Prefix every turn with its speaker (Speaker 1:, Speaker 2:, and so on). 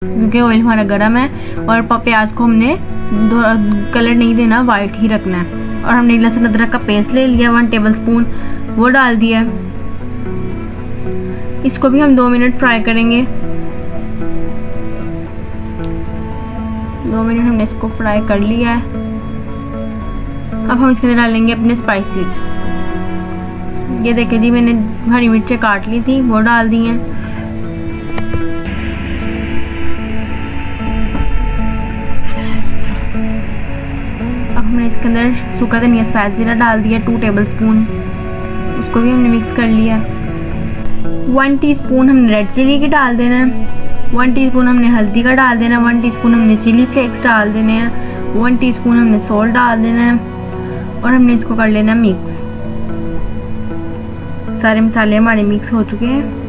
Speaker 1: क्योंकि ऑयल हमारा गर्म है। और प्याज को हमने कलर नहीं देना, वाइट ही रखना है। और हमने लहसुन अदरक का पेस्ट ले लिया 1 टेबल स्पून, वो डाल दिया। इसको भी हम 2 मिनट फ्राई करेंगे। 2 मिनट हमने इसको फ्राई कर लिया है। अब हम इसके अंदर डालेंगे अपने स्पाइसेस। ये देखिए जी, मैंने हरी मिर्चें काट ली थी, वो डाल दी हैं। अब हमने इसके अंदर सूखा धनिया सफ़ेद ज़ीरा डाल दिया 2 टेबल स्पून, उसको भी हमने मिक्स कर लिया। 1 टीस्पून हमने रेड चिली की डाल देना है, 1 टीस्पून हमने हल्दी का डाल देना है, 1 टीस्पून हमने चिली फ्लेक्स डाल देने हैं, 1 टीस्पून हमने सॉल्ट डाल देना है। और हमने इसको कर लेना मिक्स। सारे मसाले हमारे मिक्स हो चुके हैं।